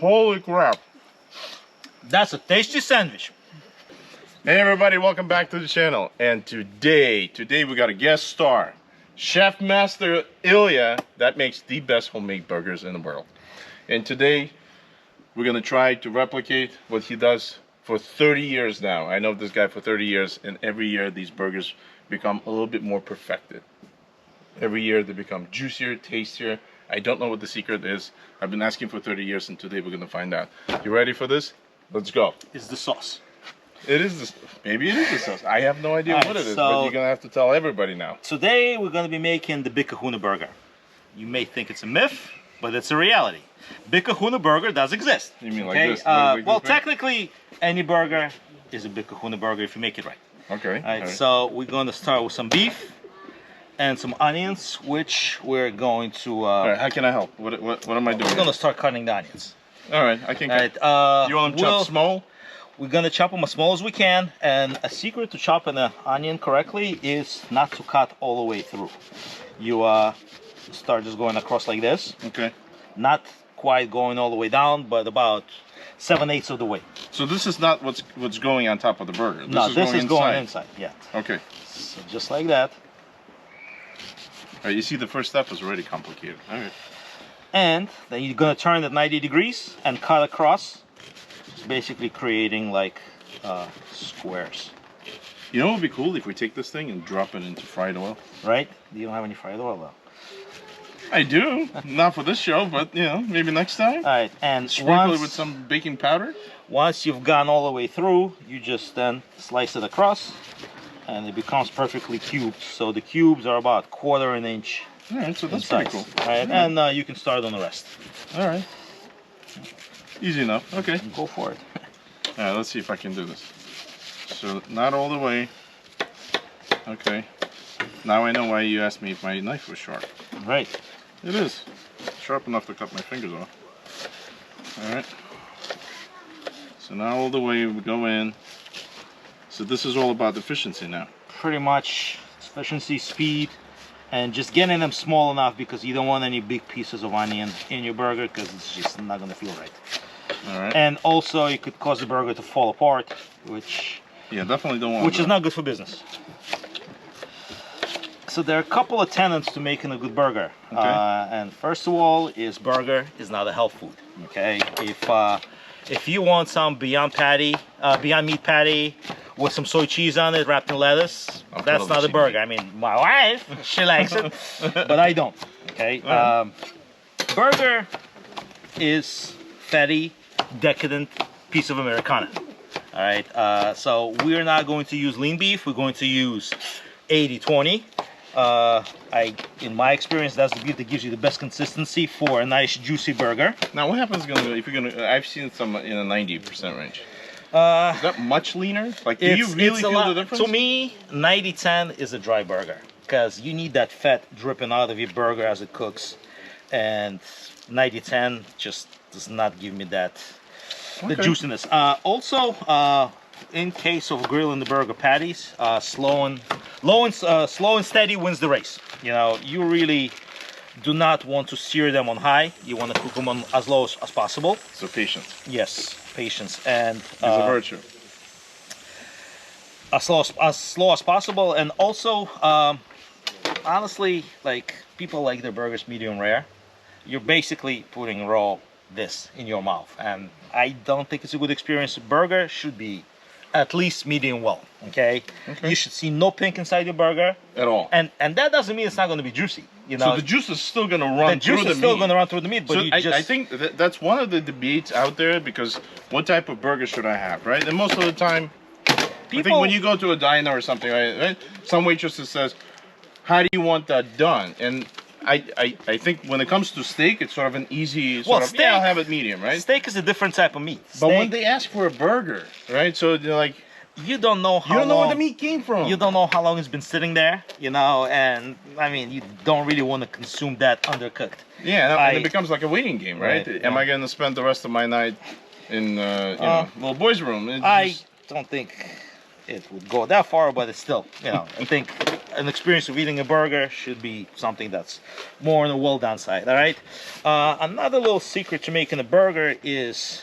Holy crap. That's a tasty sandwich. Hey everybody, welcome back to the channel. And today we got a guest star, Chef Master Ilya, that makes the best homemade burgers in the world. And today we're gonna try to replicate what he does for 30 years now. I know this guy for 30 years, and every year these burgers become a little bit more perfected. Every year they become juicier, tastier. I don't know what the secret is. I've been asking for 30 years, and today we're gonna find out. You ready for this? Let's go. It's the sauce. It is this. Maybe it is the sauce. I have no idea what it is, so but you're gonna have to tell everybody now. Today we're going to be making the Big Kahuna burger. You may think it's a myth, but it's a reality. Big Kahuna burger does exist. You mean like okay? this? Like Well, this big? technically, any burger is a Big Kahuna burger if you make it right. Okay. All right. So we're going to start with some beef and some onions, which we're going to. All right. How can I help? What am I doing? We're going to start cutting the onions. All right. I can. All Cut. right. You want them chopped small? We're gonna chop them as small as we can, and a secret to chopping an onion correctly is not to cut all the way through. You start just going across like this. Okay. Not quite going all the way down, but about 7/8 of the way. So this is not what's going on top of the burger. This is going inside. Yeah. Okay. So just like that. All right. You see, the first step is already complicated. All right. And then you're gonna turn it 90 degrees and cut across. Basically creating like squares. You know what would be cool if we take this thing and drop it into fried oil? Right? You don't have any fried oil though. I do. Not for this show, but you know, maybe next time. All right, and sprinkle it with some baking powder. Once you've gone all the way through, you just then slice it across, and it becomes perfectly cubed. So the cubes are about 1/4 inch. All right, so that's pretty cool. All right, and you can start on the rest. All right. Easy enough. Okay. Go for it. All right, let's see if I can do this. So, not all the way. Okay. Now I know why you asked me if my knife was sharp. Right. It is. Sharp enough to cut my fingers off. All right. So now all the way we go in. So this is all about efficiency now. Pretty much efficiency, speed, and just getting them small enough because you don't want any big pieces of onion in your burger because it's just not going to feel right. All right. And also you could cause the burger to fall apart, which definitely don't want which is not good for business. So there are a couple of tenets to making a good burger. Okay. And first of all is burger is not a health food. Okay. If you want some Beyond Meat patty with some soy cheese on it wrapped in lettuce, that's not a burger. I mean, my wife, she likes it, but I don't. Okay. Burger is fatty, decadent piece of Americana. All right. So we're not going to use lean beef. We're going to use 80/20. In my experience, that's the beef that gives you the best consistency for a nice juicy burger. Now, what happens if you're gonna? I've seen some in a 90% range. Is that much leaner? Like, do you really feel the difference? To me, 90/10 is a dry burger because you need that fat dripping out of your burger as it cooks, and 90/10 just does not give me that the juiciness. Also, in case of grilling the burger patties, slow and steady wins the race. You know, you really do not want to sear them on high. You want to cook them on as low as possible. So patience. Yes, patience and is a virtue. As slow as possible, and also, honestly, like people like their burgers medium rare. You're basically putting raw this in your mouth, and I don't think it's a good experience. Burger should be at least medium well. Okay. You should see no pink inside your burger at all, and that doesn't mean it's not going to be juicy. You know, so the juice is still going to run through the meat. The juice is still going to run through the meat, but so I think that's one of the debates out there, because what type of burger should I have, right? And most of the time, I think when you go to a diner or something, right, some waitress says, "How do you want that done?" And I think when it comes to steak, it's sort of an easy steak, I'll have it medium, right? Steak is a different type of meat. But when they ask for a burger, right? So they're like, you don't know how long where the meat came from. You don't know how long it's been sitting there, you know, and I mean, you don't really want to consume that undercooked. Yeah, and it becomes like a waiting game, right? Am I going to spend the rest of my night in little boy's room? I don't think it would go that far, but it's still, you know, I think an experience of eating a burger should be something that's more on the well done side. All right. Another little secret to making a burger is,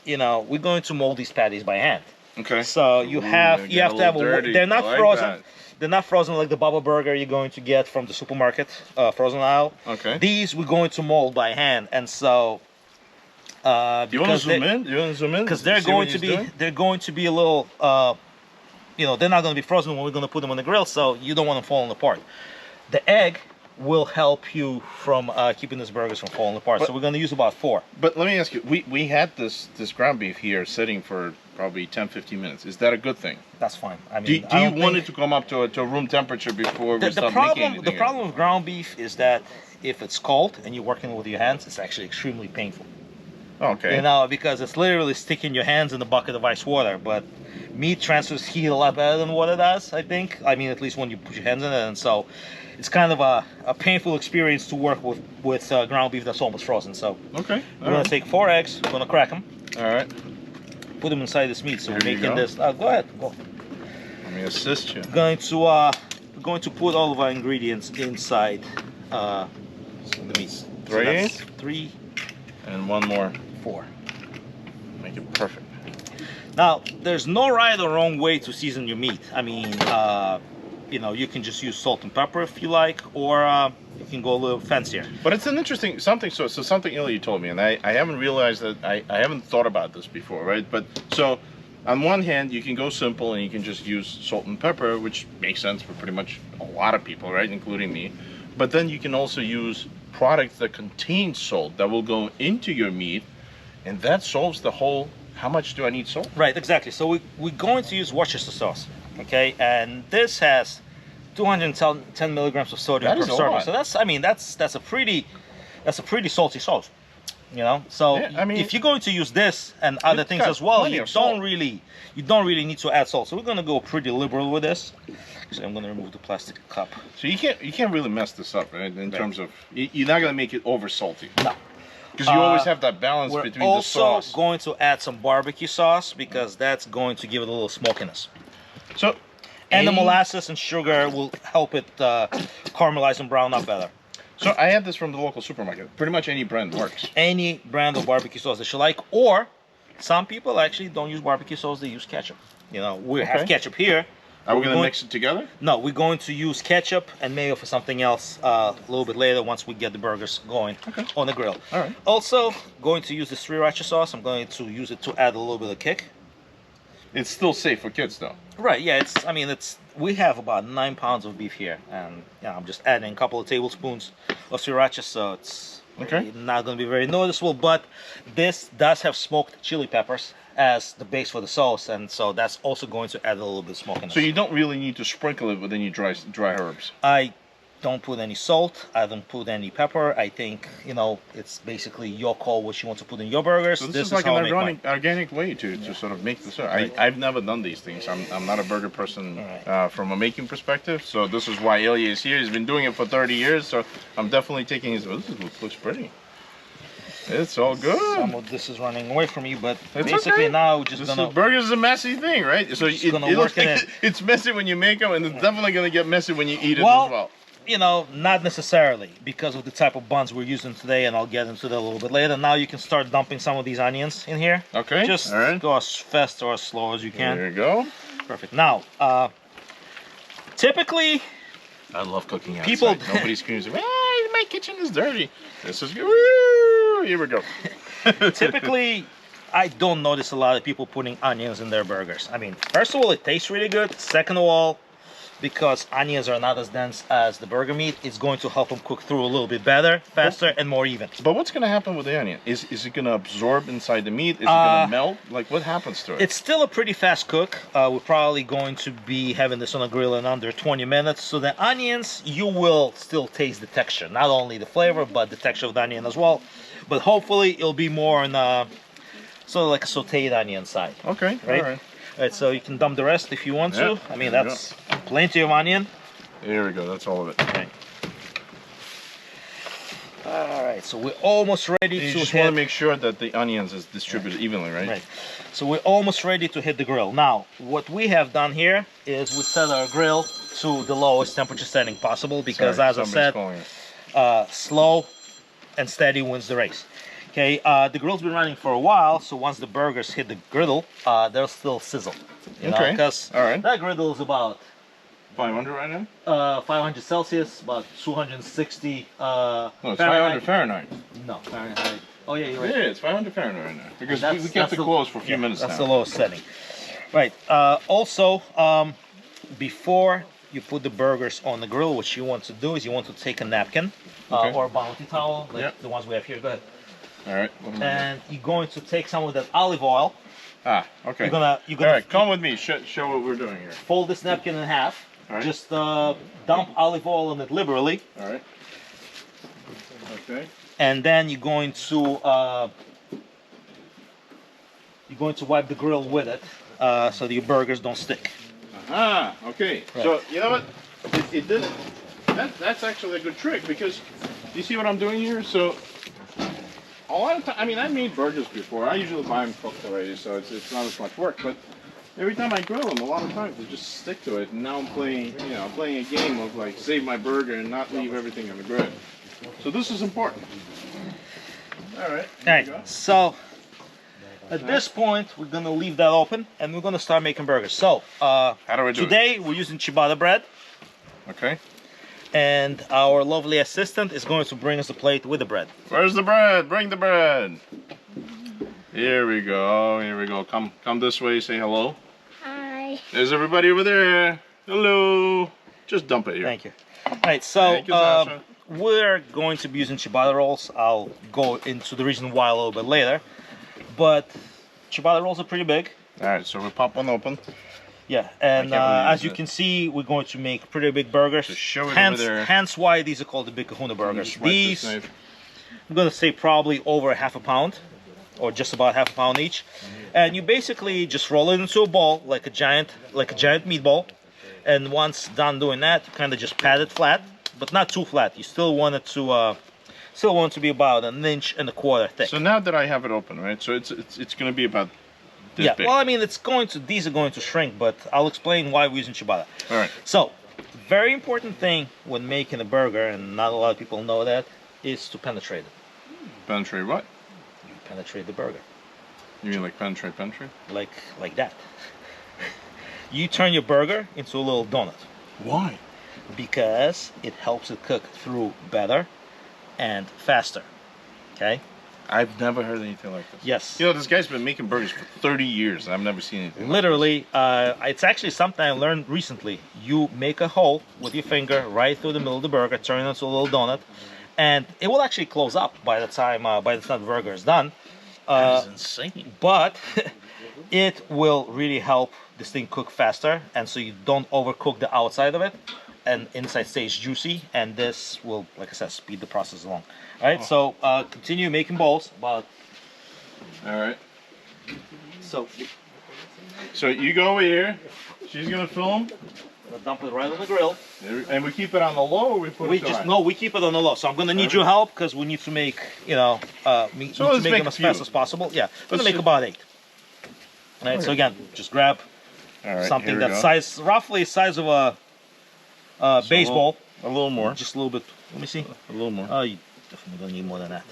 you know, we're going to mold these patties by hand. Okay. So you have to have they're not frozen. That. They're not frozen like the Bubba burger you're going to get from the supermarket frozen aisle. Okay. These we're going to mold by hand, and so you want to zoom in? You want to zoom in? Because they're going to be a little you know, they're not going to be frozen when we're going to put them on the grill, so you don't want them falling apart. The egg will help you from keeping these burgers from falling apart. So we're going to use about 4. But let me ask you, we had this ground beef here sitting for probably 10-15 minutes. Is that a good thing? That's fine. I mean, do you want it to come up to a room temperature before we start making anything? The problem with ground beef is that if it's cold and you're working with your hands, it's actually extremely painful. Okay. You know, because it's literally sticking your hands in the bucket of ice water. But meat transfers heat a lot better than water does, I think. I mean, at least when you put your hands in it. And so it's kind of a painful experience to work with ground beef that's almost frozen. So okay. We're going to take 4 eggs. We're going to crack them. All right. Put them inside this meat. So Here we're making this. Go ahead. Go. Let me assist you. We're going to put all of our ingredients inside the meat. 3? So 3. And 1 more. 4. Make it perfect. Now, there's no right or wrong way to season your meat. I mean, you know, you can just use salt and pepper if you like, or you can go a little fancier. But it's an interesting something. So something Ilya told me, and I haven't realized that I haven't thought about this before, right? But so on one hand, you can go simple and you can just use salt and pepper, which makes sense for pretty much a lot of people, right, including me. But then you can also use products that contain salt that will go into your meat, and that solves the whole. How much do I need salt? Right, exactly. So we're going to use Worcestershire sauce, okay? And this has 210 milligrams of sodium per serving. So that's, I mean, that's a pretty salty sauce, you know. So yeah, I mean, if you're going to use this and other things as well, you don't really need to add salt. So we're going to go pretty liberal with this. So I'm going to remove the plastic cup. So you can't really mess this up, right? In terms of you're not going to make it over salty. No. Because you always have that balance between the sauce. We're also going to add some barbecue sauce because that's going to give it a little smokiness. So, and the molasses and sugar will help it caramelize and brown up better. So I had this from the local supermarket. Pretty much any brand works. Any brand of barbecue sauce that you like, or some people actually don't use barbecue sauce; they use ketchup. You know, we have ketchup here. Are we going to mix it together? No, we're going to use ketchup and mayo for something else a little bit later once we get the burgers going on the grill. All right. Also, going to use the sriracha sauce. I'm going to use it to add a little bit of kick. It's still safe for kids, though. Right. Yeah. We have about 9 pounds of beef here, and I'm just adding a couple of tablespoons of sriracha, so it's not going to be very noticeable. But this does have smoked chili peppers as the base for the sauce, and so that's also going to add a little bit of smokiness. So you don't really need to sprinkle it with any dry herbs. I don't put any salt. I don't put any pepper. I think, you know, it's basically your call what you want to put in your burgers. So this is like an organic way to sort of make this. I've never done these things. I'm not a burger person from a making perspective. So this is why Ilya is here. He's been doing it for 30 years. So I'm definitely taking his. Oh, this looks pretty. It's all good. Some of this is running away from you, but it's basically now we're just gonna. Burgers is a messy thing, right? So it's messy when you make them, and it's definitely gonna get messy when you eat it as well. You know, not necessarily because of the type of buns we're using today, and I'll get into that a little bit later. Now you can start dumping some of these onions in here. Okay. Just go as fast or as slow as you can. There you go. Perfect. Now, typically, I love cooking outside. Nobody screams, my kitchen is dirty. This is good. Woo! Here we go. Typically, I don't notice a lot of people putting onions in their burgers. I mean, first of all, it tastes really good. Second of all, because onions are not as dense as the burger meat, it's going to help them cook through a little bit better, faster, and more even. But what's going to happen with the onion? Is it going to absorb inside the meat? Is it going to melt? Like, what happens to it? It's still a pretty fast cook. We're probably going to be having this on a grill in under 20 minutes. So the onions, you will still taste the texture. Not only the flavor, but the texture of the onion as well. But hopefully, it'll be more on sort of like a sauteed onion side. Okay, right? All right. All right, so you can dump the rest if you want to. I mean, that's plenty of onion. There we go. That's all of it. Okay. All right. right, so we're almost ready You to just hit. want to make sure that the onions is distributed evenly, right? Right. So we're almost ready to hit the grill. Now, what we have done here is we set our grill to the lowest temperature setting possible because, Sorry, as I said, somebody's calling us. slow and steady wins the race. Okay, the grill's been running for a while, so once the burgers hit the griddle, they'll still sizzle. Okay. Because All right. that griddle is about 500 right now? 500 Celsius, about 260 No, it's Fahrenheit. 500 Fahrenheit. No, Fahrenheit. Oh yeah, you're right. Yeah, it's 500 Fahrenheit right now. Because That's- we kept that's it the- closed for a few minutes That's now. the lowest setting. Right. Also, before you put the burgers on the grill, what you want to do is you want to take a napkin Okay. or a bounty towel, like Yep. the ones we have here. Go ahead. All right. What am I doing? And you're going to take some of that olive oil. Ah, okay. You're gonna All right, come with me. Show what we're doing here. fold this napkin in half. All right. Just dump olive oil on it liberally, All right. Okay. and then you're going to wipe the grill with it so that your burgers don't stick. Ah, okay. Right. So you know what? It did. That's actually a good trick because you see what I'm doing here. So a lot of time, I mean, I made burgers before. I usually buy them cooked already, so it's not as much work. But every time I grill them, a lot of times they just stick to it. And now I'm playing, playing a game of like save my burger and not leave everything on the grill. So this is important. All right. All right. So at this point, we're gonna leave that open, and we're gonna start making burgers. So How do we do today we're using ciabatta bread, it? Okay. and our lovely assistant is going to bring us a plate with the bread. Where's the bread? Bring the bread. Here we go. Here we go. Come this way. Say hello. Hi. There's everybody over there. Hello. Just dump it here. Thank you. All right. So Thank you, Sasha. we're going to be using ciabatta rolls. I'll go into the reason why a little bit later. But ciabatta rolls are pretty big. All right, so we pop one open. Yeah, and I can't believe as you that. can see, we're going to make pretty big burgers. Just show it hence, over there. hence why these are called the big Kahuna burgers. Just wipe this These, knife. I'm gonna say probably over a half a pound, or just about half a pound each. And you basically just roll it into a ball like a giant meatball. And once done doing that, you kind of just pat it flat, but not too flat. You still want it to be about 1.25 inches thick. So now that I have it open, right? So it's going to be about this Yeah, big. well, I mean, these are going to shrink, but I'll explain why we're using ciabatta. All right. So, very important thing when making a burger, and not a lot of people know that, is to penetrate it. Penetrate what? You penetrate the burger, You mean like penetrate? like that. You turn your burger into a little donut Why? because it helps it cook through better and faster. Okay? I've never heard anything like this. Yes. You know, this guy's been making burgers for 30 years. And I've never seen anything. Literally, it's actually something I learned recently. You make a hole with your finger right through the middle of the burger, turn it into a little donut, and it will actually close up by the time the burger is done. That is insane. But it will really help this thing cook faster, and so you don't overcook the outside of it, and inside stays juicy. And this will, like I said, speed the process along. All right, so continue making balls. About All right. so So you go over here. She's going to film. dump it right on the grill. And we keep it on the low or we put We it just high? no, we keep it on the low. So I'm gonna need your help because we need to make, need to let's make make them a as fast few. as possible. Yeah, we're gonna Let's make about 8. All right. So again, just grab All right, something here we that's go. roughly size of a So baseball. A little more. Just a little bit. Let me see. A little more. Oh, you definitely gonna need more than that.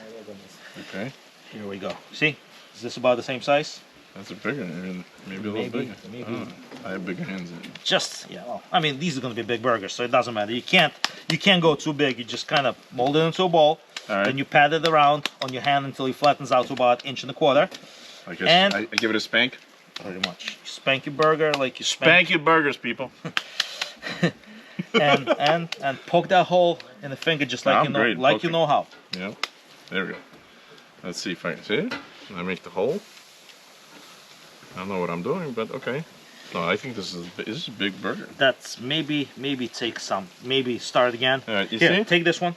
Okay. Here we go. See, is this about the same size? That's a bigger one. Maybe a little Maybe, bigger. maybe. I don't know. I have bigger hands. Just yeah. Well, I mean, these are gonna be big burgers, so it doesn't matter. You can't go too big. You just kind of mold it into a ball. All right. Then you pat it around on your hand until it flattens out to about 1.25 inches. I guess And- I give it a spank. Pretty much. You spank your burger like you Spank your burgers, people. and poke that hole in the finger just like I'm great you poking. know how. Yeah. There we go. Let's see if I can see it. I make the hole. I don't know what I'm doing, but okay. No, I think this is a big burger. That's maybe take some. Maybe start again. All right, you Here, see? take this one.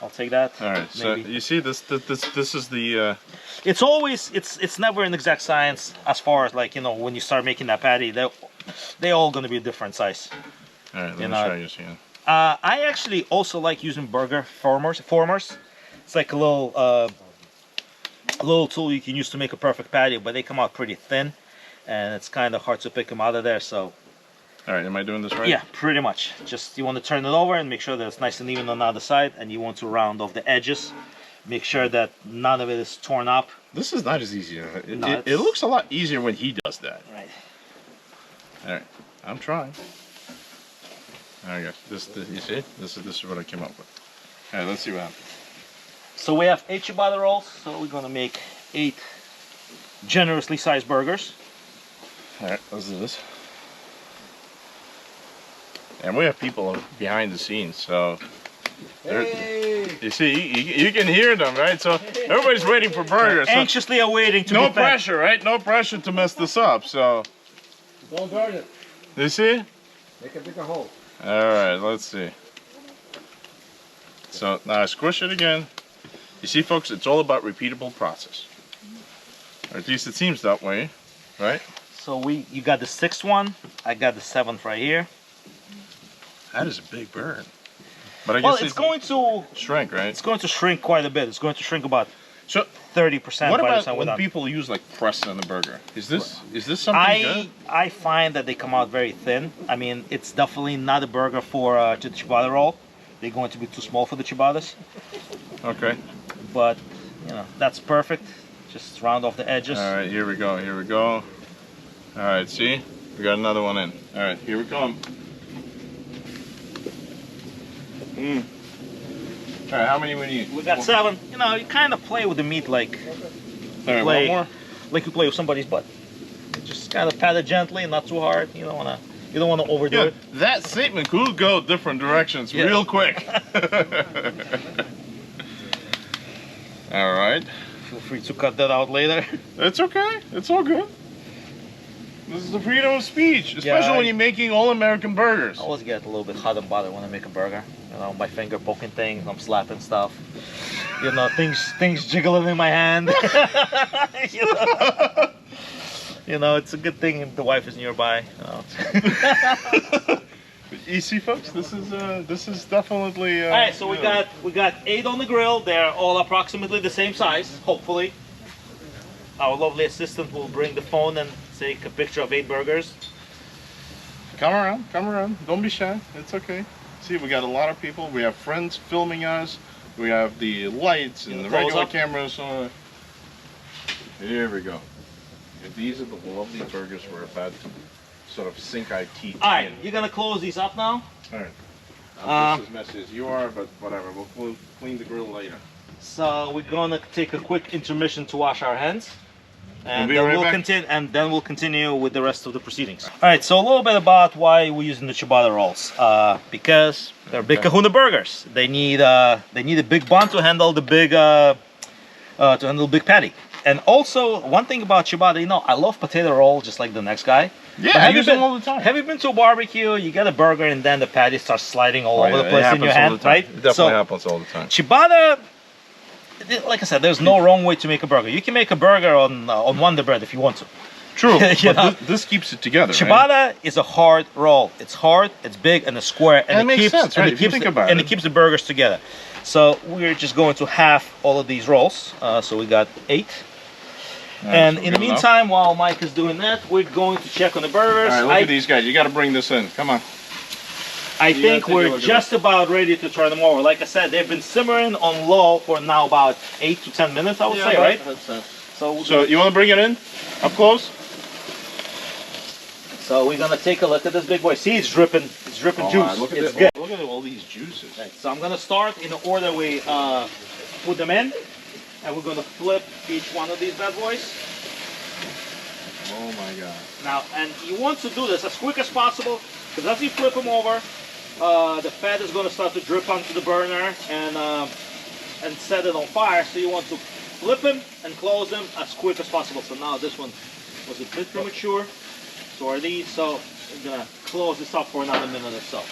I'll take that. All right. So Maybe. you see this is the It's always it's never an exact science as far as like when you start making that patty, they all gonna be a different size. all right, let You me know, try this again. I actually also like using burger formers It's like a little tool you can use to make a perfect patty, but they come out pretty thin, and it's kind of hard to pick them out of there. So, all right, am I doing this right? yeah, pretty much. Just you want to turn it over and make sure that it's nice and even on the other side, and you want to round off the edges. Make sure that none of it is torn up. This is not as easy. No, It looks a lot easier when he does that. Right. All right, I'm trying. All right, guys, you see? This is what I came up with. All right, let's see what happens. So we have 8 ciabatta rolls, so we're gonna make 8 generously sized burgers. All right, let's do this. And we have people behind the scenes, so you see, you can hear them, right? So everybody's waiting for burgers. So Anxiously awaiting to no be fed. pressure, right? No pressure to mess this up. So Don't burn it. you see? Make a bigger hole. All right, let's see. So now I squish it again. You see, folks, it's all about repeatable process. Or at least it seems that way, right? So you got the 6th one, I got the 7th right here. That is a big bird. But I Well, guess it's going to shrink, right? it's going to shrink quite a bit. It's going to shrink about So 30% what by the about time we're when done. people use like crust on the burger? Is this something good? I find that they come out very thin. I mean, it's definitely not a burger for to the ciabatta roll. They're going to be too small for the ciabattas. Okay. But you know, that's perfect. Just round off the edges. All right, here we go. Here we go. All right, see, we got another one in. All right, here we come. All right, how many we need? We got 7. You know, you kind of play with the meat like All right, play- one more. like you play with somebody's butt. Just kind of pat it gently, not too hard. You don't wanna overdo Yeah, it. that statement could go different directions Yeah. real quick. All right. Feel free to cut that out later. It's okay. It's all good. This is the freedom of speech, especially Yeah, when you're making all-American burgers. I always get a little bit hot and bothered when I make a burger. You know, my finger poking things, I'm slapping stuff. You know, things jiggling in my hand. You know, it's a good thing if the wife is nearby. You know. You see, folks, this is definitely. All right, so we got 8 on the grill. They're all approximately the same size, hopefully. Our lovely assistant will bring the phone and take a picture of 8 burgers. Come around. Don't be shy. It's okay. See, we got a lot of people. We have friends filming us. We have the lights and the Close regular up. cameras. Here we go. And these are the lovely burgers we're about to sort of sink our teeth All right, in. you're gonna close these up now. All right. I'm just as messy as you are, but whatever. We'll clean the grill later. So we're gonna take a quick intermission to wash our hands, and We'll be right back. then we'll continue with the rest of the proceedings. All right, so a little bit about why we're using the ciabatta rolls. Because they're big Okay. Kahuna burgers. They need a big bun to handle the big patty. And also, one thing about ciabatta, you know, I love potato roll just like the next guy. Yeah, But I use them all the time. Have you been to a barbecue? You get a burger and then the patty starts sliding all over the place in your hand, right? It definitely happens all the time. Ciabatta, like I said, there's no wrong way to make a burger. You can make a burger on Wonder Bread if you want to. True, You know? but this keeps it together. Right? Ciabatta is a hard roll. It's hard, it's big, and it's square, and And it makes sense, right, if you think about and it. it keeps the burgers together. So we're just going to half all of these rolls. So we got 8. And so in the good enough. meantime, while Mike is doing that, we're going to check on the burgers. All right, look at these guys. You got to bring this in. Come on. I You think gotta take a we're look at just about ready to turn them over. Like I said, they've been simmering on low for now about 8 to 10 minutes, I would say, right? So you want to bring it in up close? So we're gonna take a look at this big boy. See, it's dripping Oh, juice. look at It's this. good. Look at all these juices. Right, so I'm gonna start in the order we put them in, and we're gonna flip each one of these bad boys. Oh my God. Now, and you want to do this as quick as possible, because as you flip them over, the fat is gonna start to drip onto the burner and set it on fire. So you want to flip them and close them as quick as possible. So now this one was a bit premature. So are these. So I'm gonna close this up for another minute or so.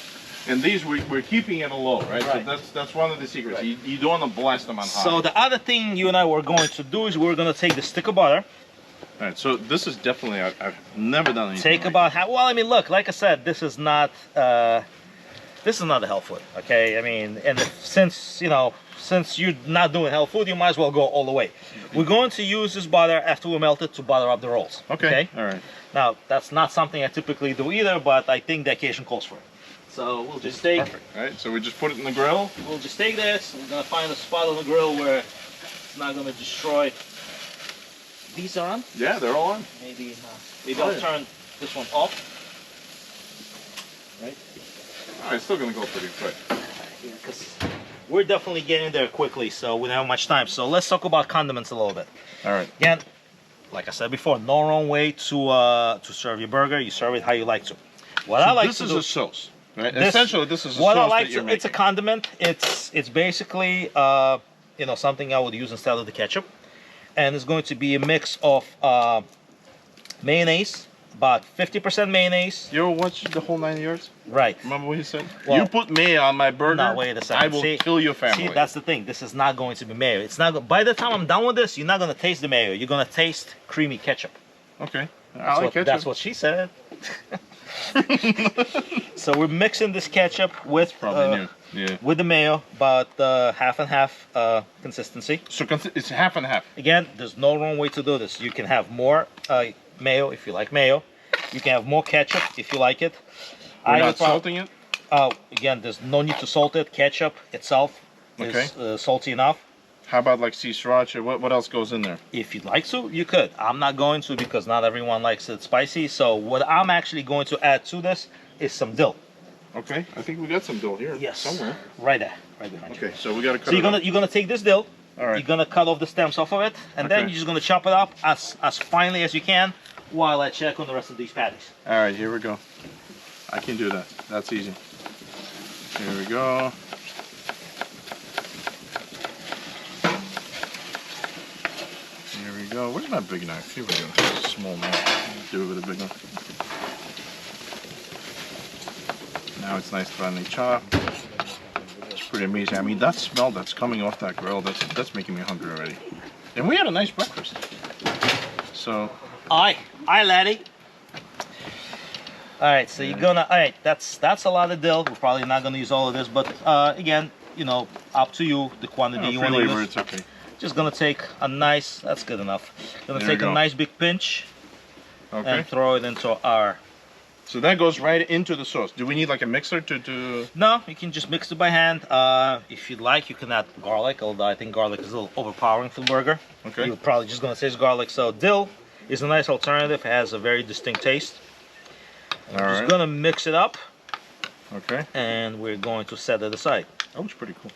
And these we're keeping it low, right? Right. So that's one of the secrets. Right. You don't want to blast them on high. So the other thing you and I were going to do is we're gonna take the stick of butter. All right. So this is definitely I've never done anything. Take like about half. Well, I mean, look, like I said, this is not the health food. Okay, I mean, and since since you're not doing health food, you might as well go all the way. We're going to use this butter after we melt it to butter up the rolls. Okay. All right. Now, that's not something I typically do either, but I think the occasion calls for it. So we'll just take. Perfect. All right. So we just put it in the grill. We'll just take this. We're gonna find a spot on the grill where it's not gonna destroy. These are on? Yeah, they're all on. Maybe I'll turn this one off. Right? Oh, it's still gonna go pretty quick. Because we're definitely getting there quickly, so we don't have much time. So let's talk about condiments a little bit. All right. Again, like I said before, no wrong way to serve your burger. You serve it how you like to. What I like this to is do, a sauce, right? Essentially, this is a what sauce I like that you're to, making. it's a condiment. It's basically you know, something I would use instead of the ketchup, and it's going to be a mix of mayonnaise, about 50% mayonnaise. You ever watched the whole 9 yards? Right. Remember what he said? Well, you put mayo on my burger. No, wait a second. I will See, kill your family. See, that's the thing. This is not going to be mayo. It's not. By the time I'm done with this, you're not going to taste the mayo. You're going to taste creamy ketchup. Okay. I like ketchup. That's what she said. So we're mixing this ketchup with Probably new. Yeah. with the mayo, about half and half consistency. So it's half and half. Again, there's no wrong way to do this. You can have more mayo if you like mayo. You can have more ketchup if you like it. We're not salting it? Again, there's no need to salt it. Ketchup itself is salty enough. How about like sea sriracha? What else goes in there? If you'd like to, you could. I'm not going to because not everyone likes it spicy. So what I'm actually going to add to this is some dill. Okay, I think we got some dill here. Yes. Somewhere. Right there, right behind you. Okay, so we gotta cut So you're gonna take this dill. All right. You're gonna cut off the stems off of it, and then Okay. you're just gonna chop it up as finely as you can, while I check on the rest of these patties. All right, here we go. I can do that. That's easy. Here we go. Here we go. Where's my big knife? Here we go. Small knife. Do it with a big one. Now it's nice finely chopped. It's pretty amazing. I mean, that smell that's coming off that grill, that's making me hungry already. And we had a nice breakfast. So. Aye, laddie. All right, so you're gonna. All right, that's a lot of dill. We're probably not gonna use all of this, but again, you know, up to you the quantity you want to use. It's okay. Just gonna take a nice. That's good enough. Gonna There take we a go. nice big pinch Okay. and throw it into our. So that goes right into the sauce. Do we need like a mixer to? No, you can just mix it by hand. If you'd like, you can add garlic, although I think garlic is a little overpowering for the burger. Okay. You're probably just gonna taste garlic. So dill is a nice alternative. It has a very distinct taste. All We're right. just gonna mix it up, Okay. and we're going to set it aside. Oh, it's pretty cool.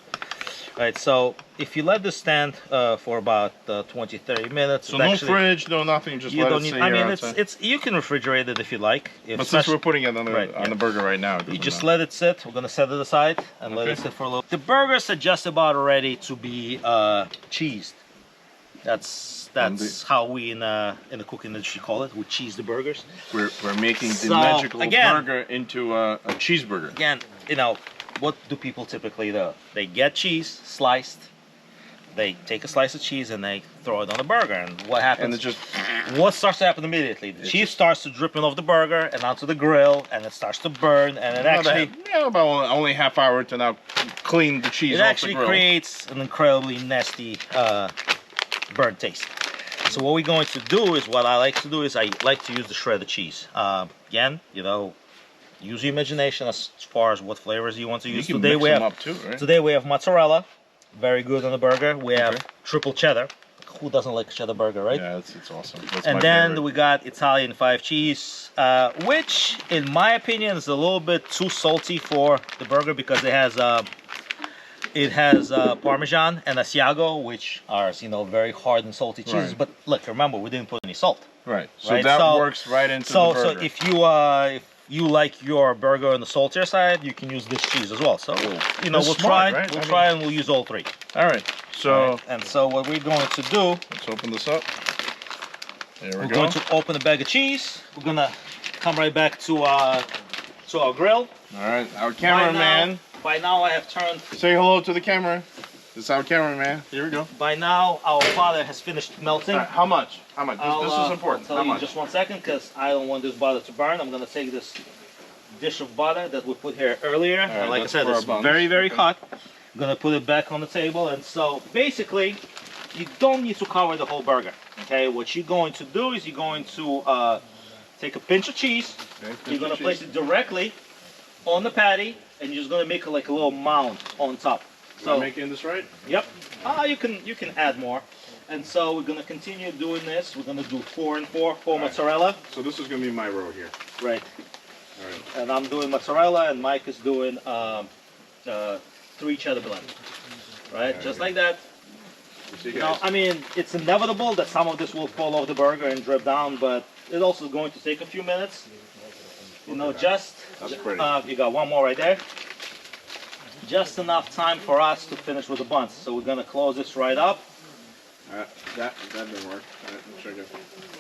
All right, so if you let this stand for about 20-30 minutes, So it's no actually, fridge, no nothing. Just you let don't it need. sit I here mean, outside. it's you can refrigerate it if you like. But since we're putting it on the Right, yeah. the burger right now, it You doesn't just matter. let it sit. We're gonna set it aside and let it Okay. sit for a little. The burgers are just about ready to be cheesed. That's how we in the cooking industry call it. We cheese the burgers. We're making the So, magical again- burger into a cheeseburger. Again, you know, what do people typically do? They get cheese sliced. They take a slice of cheese and they throw it on the burger. And what happens? And it just What starts to happen immediately? The cheese starts to dripping off the burger and onto the grill, and it starts to burn, and it actually about only half hour to now clean the cheese it off actually the grill. creates an incredibly nasty burnt taste. So what we're going to do is, what I like to do is I like to use the shredded cheese. Again, you know, use your imagination as far as what flavors you want to You use. can Today mix we them have up too, right? Today we have mozzarella, very good on the burger. We have Okay. triple cheddar. Who doesn't like a cheddar burger, right? Yeah, it's awesome. That's And my then favorite. we got Italian 5 cheese, which, in my opinion, is a little bit too salty for the burger because it has Parmesan and Asiago, which are, you know, very hard and salty cheeses. Right. But look, remember, we didn't put any salt. Right. So Right, that so- works right into So, the burger. so if you like your burger on the saltier side, you can use this cheese as well. So, you know, That's we'll smart, try, right? we'll I try, and we'll use all three. All right. So All right? And so what we're going to do, let's open this up. There we we're go. going to open a bag of cheese. We're gonna come right back to our grill. All right, our cameraman. By now I have turned. Say hello to the camera. This is our cameraman. Here we go. By now our butter has finished melting. All right, how much? How much? This is important. I'll tell How you much? just 1 second, because I don't want this butter to burn. I'm gonna take this dish of butter that we put here earlier. right, And like I that's said, for it's our buns. very, very Okay. hot. I'm gonna put it back on the table, and so basically, you don't need to cover the whole burger. Okay, what you're going to do is you're going to take a pinch of cheese. Okay, You're gonna place it directly on the patty, and you're just gonna make like a little mound on top. So am I making this right? Yep. You can add more. And so we're gonna continue doing this. We're gonna do 4 and 4 mozzarella. So this is gonna be my row here. Right. All right. And I'm doing mozzarella, and Mike is doing 3 cheddar blend. Right, just like that. Now, I mean, it's inevitable that some of this will fall off the burger and drip down, but it's also going to take a few minutes. You know, just you got one more right there. Just enough time for us to finish with the buns. So we're gonna close this right up. That didn't work. All right, let's try again.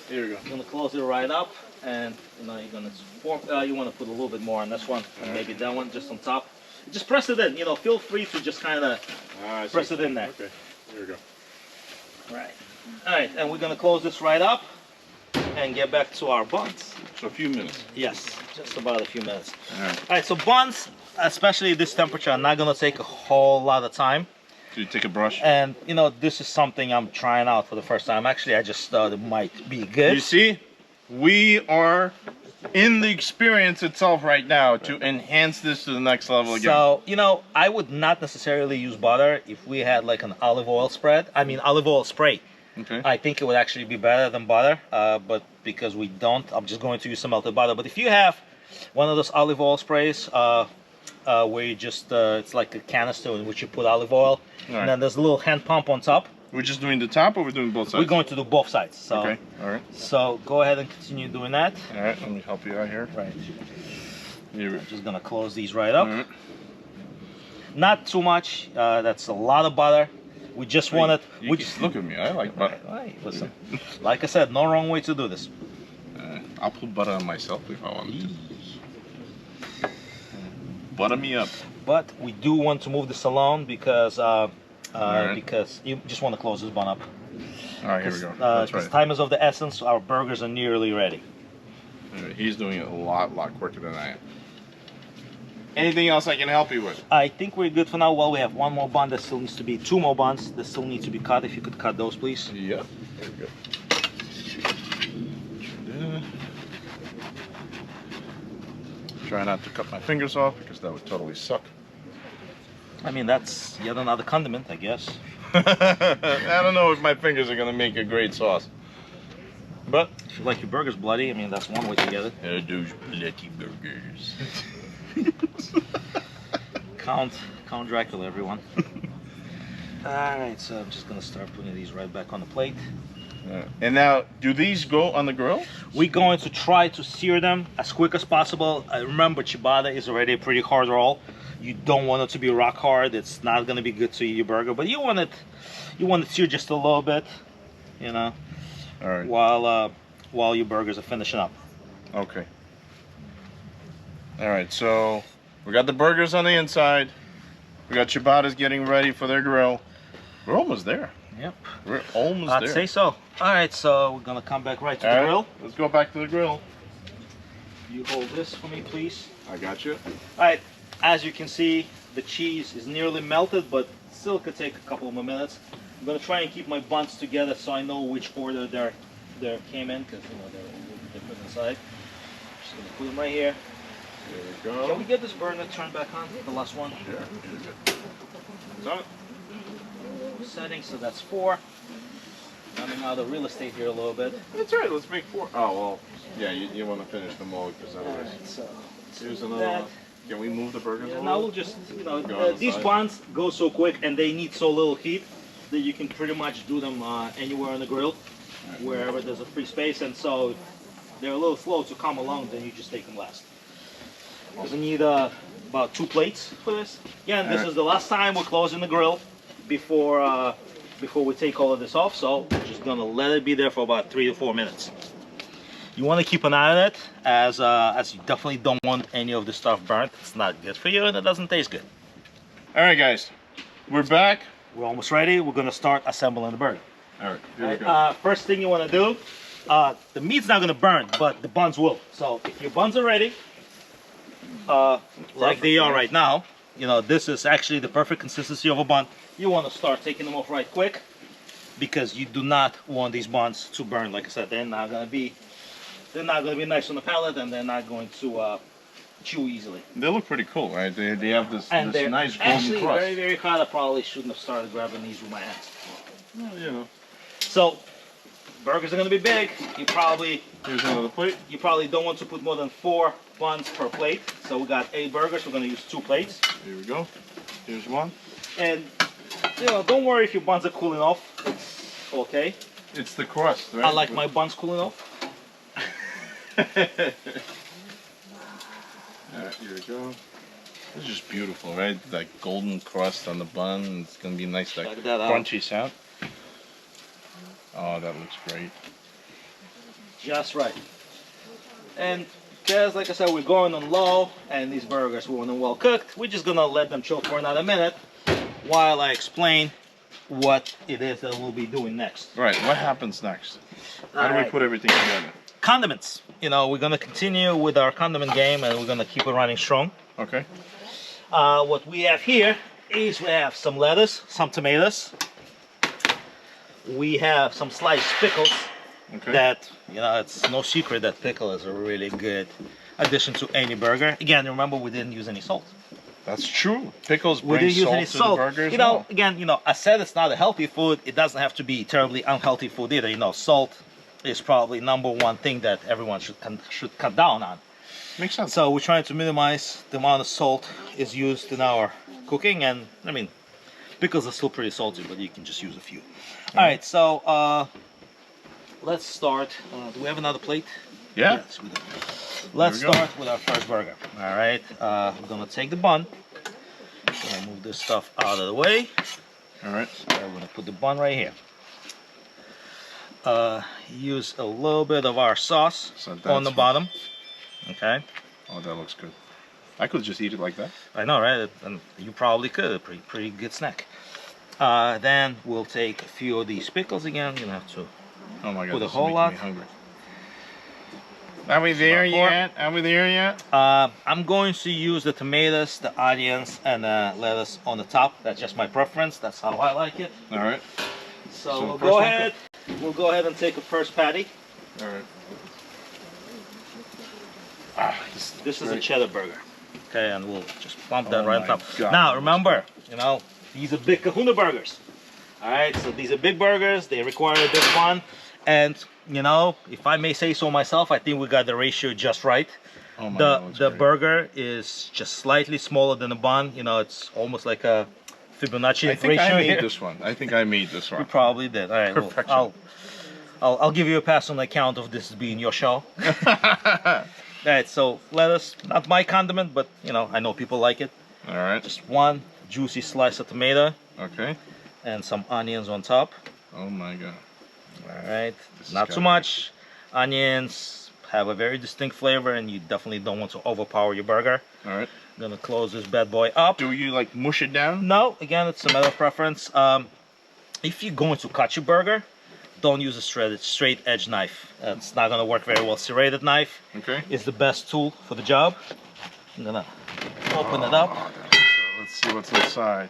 Here we go. I'm gonna close it right up, and you know you're gonna you want to put a little bit more on this one, and maybe that one just on top. Just press it in. You know, feel free to just kind of press it in there. Okay. Here we go. Right. All right, and we're gonna close this right up and get back to our buns. So a few minutes. Yes, just about a few minutes. All right. All right. So buns, especially this temperature, are not gonna take a whole lot of time. So you take a brush. And you know, this is something I'm trying out for the first time. Actually, I just thought it might be good. You see, we are in the experience itself right now to enhance this to the next level again. So, you know, I would not necessarily use butter if we had like an olive oil spread. I mean, olive oil spray. Okay. I think it would actually be better than butter, but because we don't, I'm just going to use some melted butter. But if you have one of those olive oil sprays where you just, it's like a canister in which you put olive oil, and then there's a little hand pump on top. We're just doing the top, or we're doing both sides? We're going to do both sides. So, okay, all right. So go ahead and continue doing that. All right, let me help you out here. Right. Here we I'm just gonna close these right up. right. Not too much. That's a lot of butter. We just want it. Just look at me. I like butter. Right, listen. Like I said, no wrong way to do this. I'll put butter on myself if I want to. Butter me up. But we do want to move this along because right. because you just want to close this bun up. All right, here we go. That's right. Time is of the essence. Our burgers are nearly ready. He's doing it a lot quicker than I am. Anything else I can help you with? I think we're good for now. Well, we have one more bun. There still needs to be 2 more buns that still need to be cut. If you could cut those, please. Yeah. There we go. Try not to cut my fingers off because that would totally suck. I mean, that's yet another condiment, I guess. I don't know if my fingers are gonna make a great sauce. But if you like your burgers bloody, I mean, that's one way to get it. Those bloody burgers. Count Dracula, everyone. Alright, so I'm just gonna start putting these right back on the plate. And now, do these go on the grill? We're going to try to sear them as quick as possible. Remember, ciabatta is already a pretty hard roll. You don't want it to be rock hard. It's not going to be good to eat your burger, but you want it seared just a little bit, you know, all right, while your burgers are finishing up. Okay. All right, so we got the burgers on the inside. We got ciabattas getting ready for their grill. We're almost there. Yep. We're almost there. I'd say so. All right, so we're gonna come back right to the grill. Let's go back to the grill. You hold this for me, please. I got you. All right. As you can see, the cheese is nearly melted, but still could take a couple more minutes. I'm gonna try and keep my buns together so I know which order they came in, because you know they're a little bit different inside. Just gonna put them right here. There we go. Can we get this burner turned back on? The last one. Sure. It's on. Settings, so that's 4. Running out of real estate here a little bit. That's right. Let's make 4. Oh well. Yeah, you want to finish them all because otherwise. Alright, so here's another one. Can we move the burgers? Yeah, a now little? we'll just, you know, these buns go so quick and they need so little heat that you can pretty much do them anywhere on the grill, wherever there's a free space, and so if they're a little slow to come along, then you just take them last. Because we need about 2 plates for this. Yeah, and this is the last time we're closing the grill before we take all of this off, so we're just gonna let it be there for about 3 to 4 minutes. You want to keep an eye on it, as you definitely don't want any of the stuff burnt. It's not good for you and it doesn't taste good. All right, guys, we're back. We're almost ready. We're gonna start assembling the burger. All right, here we go. First thing you want to do, the meat's not gonna burn, but the buns will. So if your buns are ready, like they are right now, you know, this is actually the perfect consistency of a bun. You want to start taking them off right quick because you do not want these buns to burn. Like I said, they're not gonna be nice on the palate, and they're not going to chew easily. They look pretty cool, right? They have this And this they're nice golden actually crust. very, very hot. I probably shouldn't have started grabbing these with my hands. Well, you know. So burgers are gonna be big. Here's another plate. You probably don't want to put more than 4 buns per plate. So we got 8 burgers. We're gonna use 2 plates. Here we go. Here's one. And you know, don't worry if your buns are cooling off. It's okay. It's the crust, right? I like my buns cooling off. Alright, here we go. This is just beautiful, right? That golden crust on the bun. It's gonna be nice, like Check that out. crunchy sound. Oh, that looks great. Just right. And because, like I said, we're going on low, and these burgers weren't well cooked, we're just gonna let them chill for another minute while I explain what it is that we'll be doing next. Right, what happens next? How do we put everything together? Condiments. You know, we're gonna continue with our condiment game, and we're gonna keep it running strong. Okay. What we have here is we have some lettuce, some tomatoes. We have some sliced pickles. Okay. That, you know, it's no secret that pickle is a really good addition to any burger. Again, remember, we didn't use any salt. That's true. Pickles We bring didn't use salt any to salt. the burger as You know, well. again, you know, I said it's not a healthy food. It doesn't have to be terribly unhealthy food either. You know, salt is probably #1 thing that everyone should cut down on. Makes sense. So we're trying to minimize the amount of salt is used in our cooking, and I mean, pickles are still pretty salty, but you can just use a few. All right, so let's start. Do we have another plate? Yeah. Yes, we do. Let's There we go. start with our first burger. All right, we're gonna take the bun. Gonna move this stuff out of the way. All right. So we're gonna put the bun right here. Use a little bit of our sauce So on that's the bottom. Okay. Oh, that looks good. I could just eat it like that. I know, right? And you probably could. A pretty good snack. Then we'll take a few of these pickles again. You have to. Oh my god, With a this is whole making lot. me hungry. Are we there About 4. yet? Are we there yet? I'm going to use the tomatoes, the onions, and the lettuce on the top. That's just my preference. That's how I like it. All right. So So we'll first go one? ahead. We'll go ahead and take a first patty. All right. This is a cheddar burger. Okay, and we'll just bump that Oh right on my top. God, Now that remember, you know, these are big Kahuna burgers. All right, so these are big burgers. They require a big bun, and you know, if I may say so myself, I think we got the ratio just right. Oh my The god, looks great. burger is just slightly smaller than the bun. You know, it's almost like a Fibonacci I think ratio I made here. this one. I think I made this You one. probably did. All right, well, Perfection. I'll give you a pass on the account of this being your show. All right, so lettuce, not my condiment, but you know, I know people like it. All right. Just one juicy slice of tomato Okay. and some onions on top. Oh my god. All right, This is not too gotta much. Onions have a very distinct flavor, and you definitely don't want to overpower your burger. All right. I'm gonna close this bad boy up. Do you like mush it down? No, again, it's a matter of preference. If you're going to cut your burger, don't use a straight edge knife. It's not gonna work very well. Serrated knife Okay. is the best tool for the job. I'm gonna open it up, So let's see what's inside.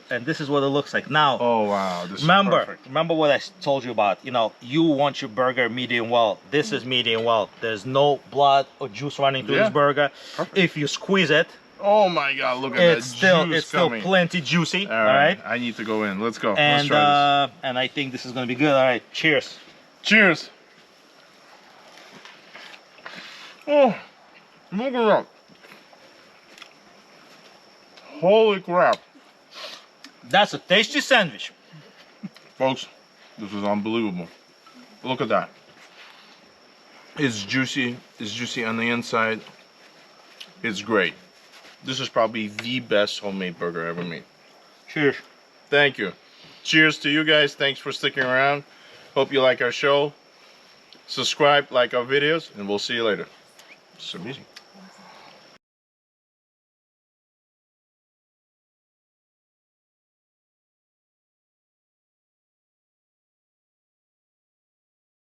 and this is what it looks like. Now, Oh wow, this is remember perfect. what I told you about. You know, you want your burger medium well. This is medium well. There's no blood or juice running through Yeah. this burger. Perfect. If you squeeze it, Oh my god, look at it's that still juice coming. plenty juicy. All All right. right. I need to go in. Let's go. Let's And try this. and I think this is gonna be good. All right, cheers. Cheers. Oh, look at that. Holy crap. That's a tasty sandwich. Folks, this is unbelievable. Look at that. It's juicy. It's juicy on the inside. It's great. This is probably the best homemade burger ever made. Cheers. Thank you. Cheers to you guys. Thanks for sticking around. Hope you like our show. Subscribe, like our videos, and we'll see you later. It's amazing.